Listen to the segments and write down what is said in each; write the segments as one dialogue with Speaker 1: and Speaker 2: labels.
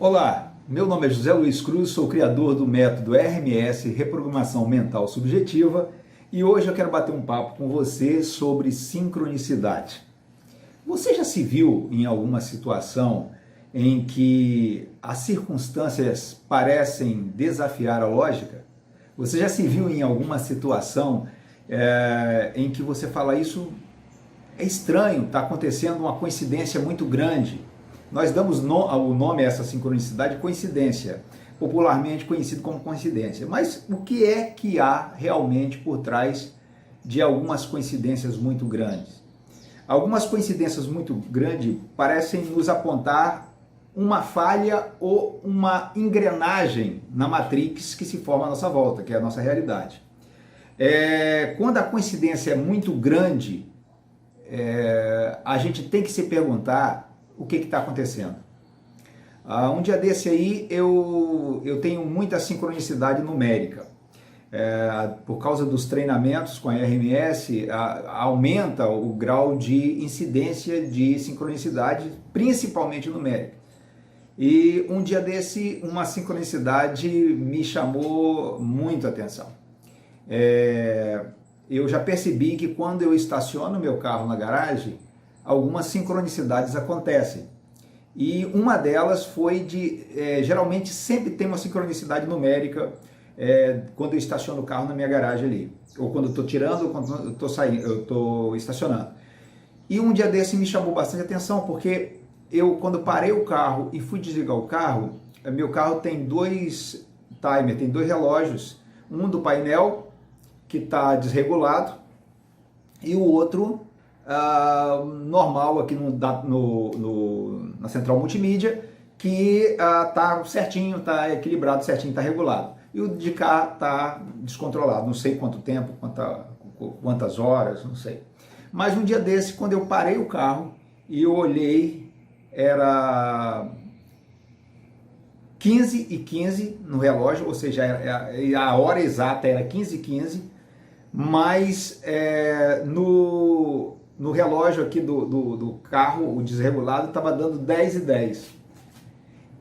Speaker 1: Olá, meu nome é José Luiz Cruz, sou criador do método RMS, Reprogramação Mental Subjetiva, e hoje eu quero bater um papo com você sobre sincronicidade. Você já se viu em alguma situação em que as circunstâncias parecem desafiar a lógica? Você já se viu em alguma situação em que você fala isso é estranho, está acontecendo uma coincidência muito grande? Nós damos o nome a essa sincronicidade de coincidência, popularmente conhecido como coincidência. Mas o que é que há realmente por trás de algumas coincidências muito grandes? Algumas coincidências muito grandes parecem nos apontar uma falha ou uma engrenagem na matrix que se forma à nossa volta, que é a nossa realidade. Quando a coincidência é muito grande, a gente tem que se perguntar o que está acontecendo. Um dia desse aí eu tenho muita sincronicidade numérica. Por causa dos treinamentos com a RMS, aumenta o grau de incidência de sincronicidade, principalmente numérica. E um dia desse, uma sincronicidade me chamou muito a atenção. Eu já percebi que quando eu estaciono meu carro na garagem, algumas sincronicidades acontecem. E uma delas foi geralmente sempre tem uma sincronicidade numérica quando eu estaciono o carro na minha garagem ali. Ou quando eu estou tirando, ou quando eu estou saindo, eu estou estacionando. E um dia desse me chamou bastante atenção, porque quando parei o carro e fui desligar o carro, meu carro tem dois timers, tem dois relógios. Um do painel, que está desregulado, e o outro normal aqui na central multimídia, que está certinho, está equilibrado certinho, está regulado. E o de cá está descontrolado, não sei quanto tempo, quantas horas, não sei. Mas um dia desse, quando eu parei o carro e eu olhei, era 15h15 no relógio, ou seja, a hora exata era 15h15, mas no relógio aqui do carro, o desregulado, estava dando 10h10.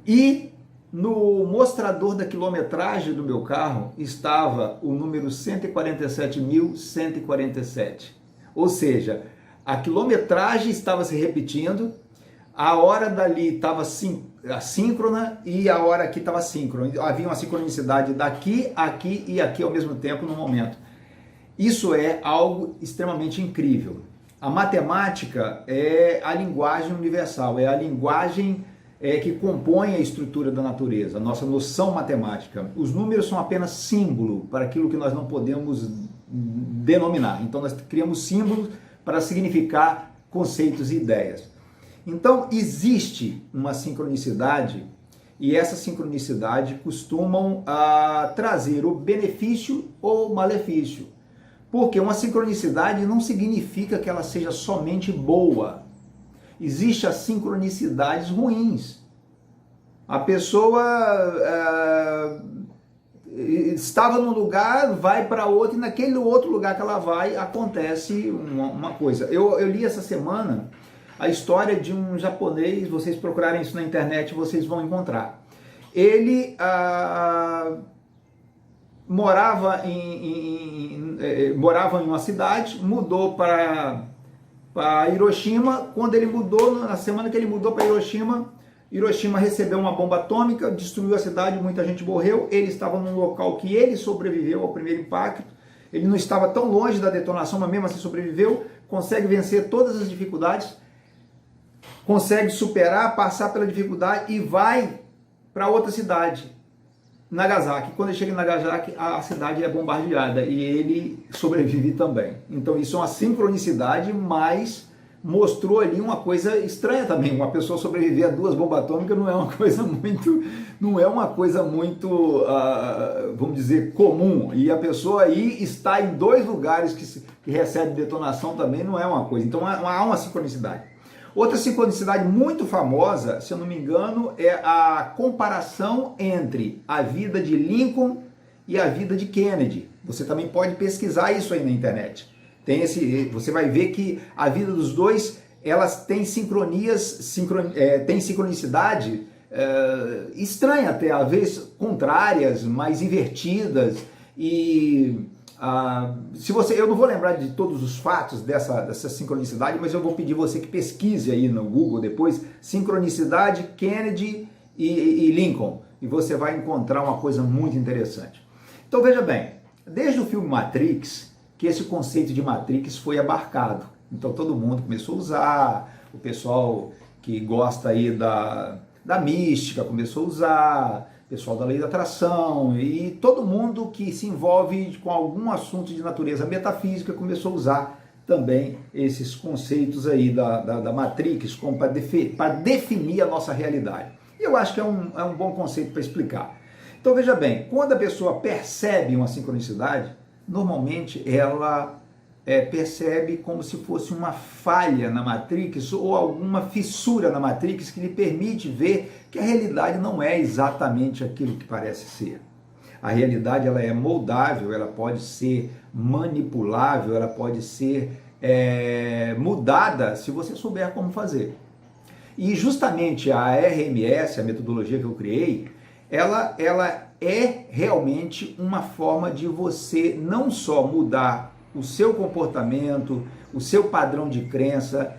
Speaker 1: E no mostrador da quilometragem do meu carro estava o número 147.147. Ou seja, a quilometragem estava se repetindo, a hora dali estava assíncrona e a hora aqui estava síncrona. Havia uma sincronicidade daqui, aqui e aqui ao mesmo tempo no momento. Isso é algo extremamente incrível. A matemática é a linguagem universal, é a linguagem que compõe a estrutura da natureza, a nossa noção matemática. Os números são apenas símbolo para aquilo que nós não podemos denominar. Então nós criamos símbolos para significar conceitos e ideias. Então existe uma sincronicidade, e essa sincronicidade costumam trazer o benefício ou malefício. Porque uma sincronicidade não significa que ela seja somente boa. Existem as sincronicidades ruins. A pessoa estava num lugar, vai para outro, e naquele outro lugar que ela vai, acontece uma coisa. Eu li essa semana a história de um japonês, vocês procurarem isso na internet, vocês vão encontrar. Ele morava em uma cidade, mudou para Hiroshima. Quando ele mudou, na semana que ele mudou para Hiroshima, Hiroshima recebeu uma bomba atômica, destruiu a cidade, muita gente morreu. Ele estava num local que ele sobreviveu ao primeiro impacto. Ele não estava tão longe da detonação, mas mesmo assim sobreviveu, consegue vencer todas as dificuldades, consegue superar, passar pela dificuldade e vai para outra cidade, Nagasaki. Quando ele chega em Nagasaki, a cidade é bombardeada e ele sobrevive também. Então isso é uma sincronicidade, mas mostrou ali uma coisa estranha também. Uma pessoa sobreviver a 2 bombas atômicas não é uma coisa muito, vamos dizer, comum. E a pessoa aí está em 2 lugares que recebe detonação também não é uma coisa. Então há uma sincronicidade. Outra sincronicidade muito famosa, se eu não me engano, é a comparação entre a vida de Lincoln e a vida de Kennedy. Você também pode pesquisar isso aí na internet. Você vai ver que a vida dos dois, elas têm sincronicidade estranhas até, às vezes contrárias, mais invertidas. E se você, eu não vou lembrar de todos os fatos dessa sincronicidade, mas eu vou pedir você que pesquise aí no Google depois, sincronicidade Kennedy e Lincoln, e você vai encontrar uma coisa muito interessante. Então veja bem, desde o filme Matrix, que esse conceito de Matrix foi abarcado. Então todo mundo começou a usar, o pessoal que gosta aí da mística começou a usar, o pessoal da lei da atração, e todo mundo que se envolve com algum assunto de natureza metafísica começou a usar também esses conceitos aí da Matrix como para definir a nossa realidade. Eu acho que é um bom conceito para explicar. Então veja bem, quando a pessoa percebe uma sincronicidade, normalmente ela percebe como se fosse uma falha na Matrix ou alguma fissura na Matrix que lhe permite ver que a realidade não é exatamente aquilo que parece ser. A realidade ela é moldável, ela pode ser manipulável, ela pode ser mudada se você souber como fazer. E justamente a RMS, a metodologia que eu criei, ela é realmente uma forma de você não só mudar o seu comportamento, o seu padrão de crença,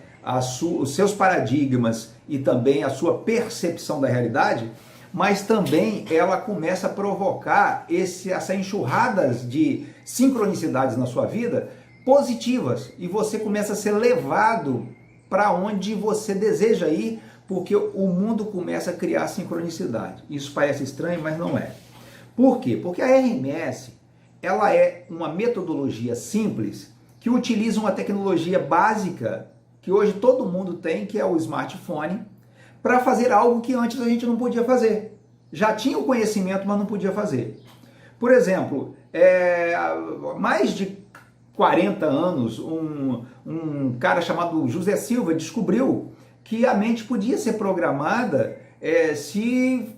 Speaker 1: os seus paradigmas e também a sua percepção da realidade, mas também ela começa a provocar essa enxurradas de sincronicidades na sua vida positivas e você começa a ser levado para onde você deseja ir, porque o mundo começa a criar sincronicidade. Isso parece estranho, mas não é. Por quê? Porque a RMS ela é uma metodologia simples que utiliza uma tecnologia básica que hoje todo mundo tem, que é o smartphone, para fazer algo que antes a gente não podia fazer. Já tinha o conhecimento, mas não podia fazer. Por exemplo, mais de 40 anos, um cara chamado José Silva descobriu que a mente podia ser programada se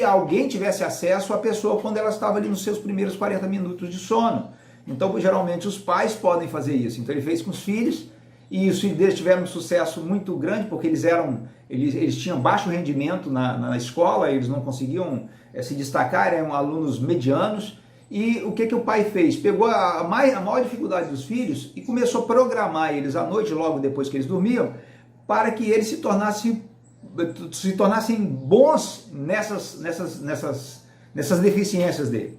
Speaker 1: alguém tivesse acesso à pessoa quando ela estava ali nos seus primeiros 40 minutos de sono. Então, geralmente, os pais podem fazer isso. Então, ele fez com os filhos, e os filhos deles tiveram um sucesso muito grande, porque eles tinham baixo rendimento na escola, eles não conseguiam se destacar, eram alunos medianos. E o que o pai fez? Pegou a maior dificuldade dos filhos e começou a programar eles à noite, logo depois que eles dormiam, para que eles se tornassem bons nessas deficiências dele.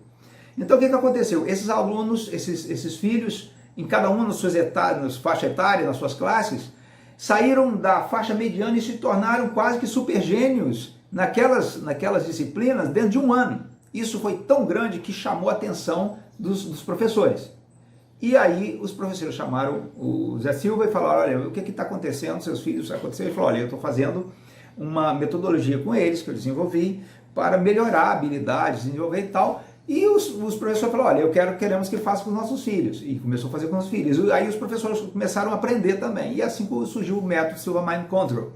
Speaker 1: Então o que aconteceu? Esses alunos, esses filhos, em cada uma nas faixa etária, nas suas classes, saíram da faixa mediana e se tornaram quase que super gênios naquelas disciplinas dentro de um ano. Isso foi tão grande que chamou a atenção dos professores. E aí os professores chamaram o Zé Silva e falaram: olha, o que está acontecendo, seus filhos aconteceu? Ele falou: olha, eu estou fazendo uma metodologia com eles, que eu desenvolvi, para melhorar habilidades, desenvolver e tal. E os professores falaram: olha, queremos que faça com os nossos filhos. E começou a fazer com os filhos. E aí os professores começaram a aprender também. E assim surgiu o método Silva Mind Control.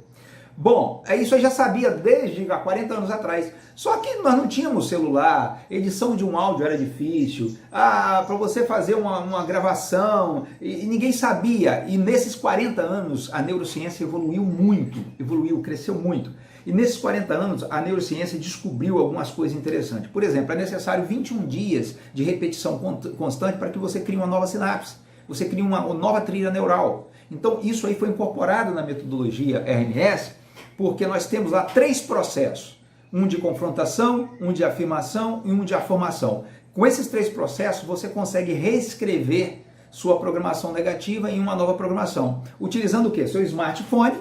Speaker 1: Bom, isso eu já sabia desde há 40 anos atrás. Só que nós não tínhamos celular, edição de um áudio era difícil, para você fazer uma gravação, e ninguém sabia. E nesses 40 anos a neurociência evoluiu muito, cresceu muito. E nesses 40 anos a neurociência descobriu algumas coisas interessantes. Por exemplo, é necessário 21 dias de repetição constante para que você crie uma nova sinapse, você crie uma nova trilha neural. Então isso aí foi incorporado na metodologia RMS, porque nós temos lá 3 processos, um de confrontação, um de afirmação e um de afirmação. Com esses 3 processos você consegue reescrever sua programação negativa em uma nova programação, utilizando o quê? Seu smartphone,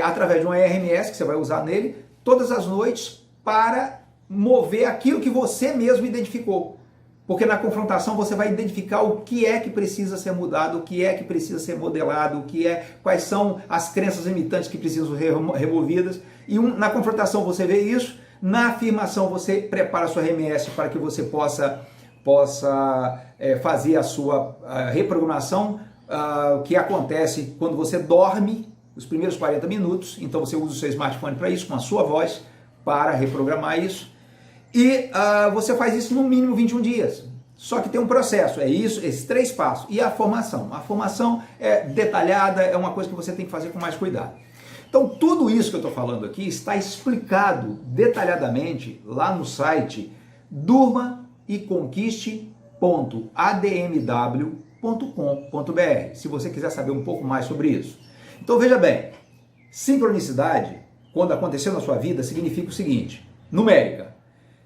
Speaker 1: através de um RMS que você vai usar nele, todas as noites, para mover aquilo que você mesmo identificou. Porque na confrontação você vai identificar o que é que precisa ser mudado, o que é que precisa ser modelado, quais são as crenças limitantes que precisam ser removidas. E na confrontação você vê isso, na afirmação você prepara a sua RMS para que você possa fazer a sua reprogramação, que acontece quando você dorme, os primeiros 40 minutos. Então você usa o seu smartphone para isso, com a sua voz, para reprogramar isso. E você faz isso no mínimo 21 dias. Só que tem um processo, esses 3 passos. E a formação. A formação é detalhada, é uma coisa que você tem que fazer com mais cuidado. Então, tudo isso que eu estou falando aqui está explicado detalhadamente lá no site durmaeconquiste.admw.com.br, se você quiser saber um pouco mais sobre isso. Então, veja bem, sincronicidade, quando aconteceu na sua vida, significa o seguinte, numérica.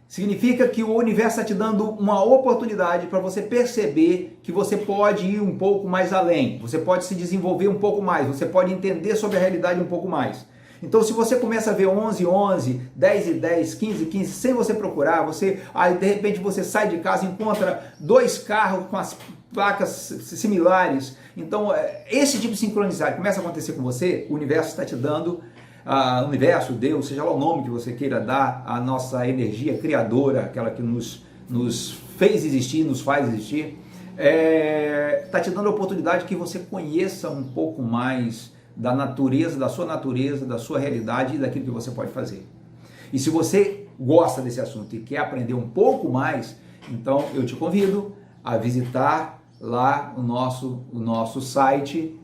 Speaker 1: Significa que o universo está te dando uma oportunidade para você perceber que você pode ir um pouco mais além, você pode se desenvolver um pouco mais, você pode entender sobre a realidade um pouco mais. Então, se você começa a ver 11, 11, 10 e 10, 15, 15, sem você procurar, aí de repente você sai de casa e encontra 2 carros com as placas similares. Então, esse tipo de sincronicidade começa a acontecer com você, o universo está te dando, o universo, Deus, seja lá o nome que você queira dar, a nossa energia criadora, aquela que nos fez existir, nos faz existir, está te dando a oportunidade que você conheça um pouco mais da natureza, da sua realidade e daquilo que você pode fazer. E se você gosta desse assunto e quer aprender um pouco mais, então eu te convido a visitar lá o nosso site,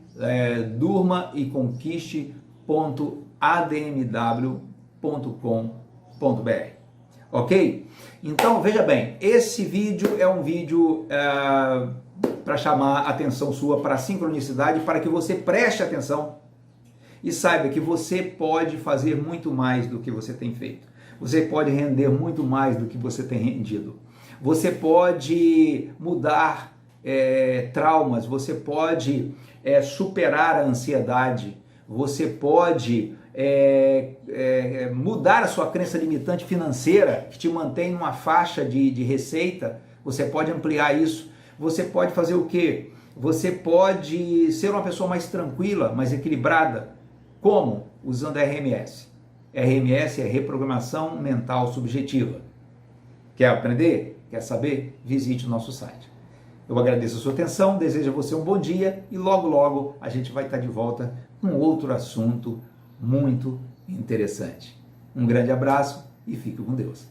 Speaker 1: durmaeconquiste.admw.com.br. Ok? Então, veja bem, esse vídeo é um vídeo para chamar a atenção sua para a sincronicidade, para que você preste atenção e saiba que você pode fazer muito mais do que você tem feito. Você pode render muito mais do que você tem rendido. Você pode mudar traumas, você pode superar a ansiedade, você pode mudar a sua crença limitante financeira, que te mantém numa faixa de receita, você pode ampliar isso. Você pode fazer o quê? Você pode ser uma pessoa mais tranquila, mais equilibrada. Como? Usando a RMS. RMS é Reprogramação Mental Subjetiva. Quer aprender? Quer saber? Visite o nosso site. Eu agradeço a sua atenção, desejo a você um bom dia e logo, logo a gente vai estar de volta com outro assunto muito interessante. Um grande abraço e fique com Deus.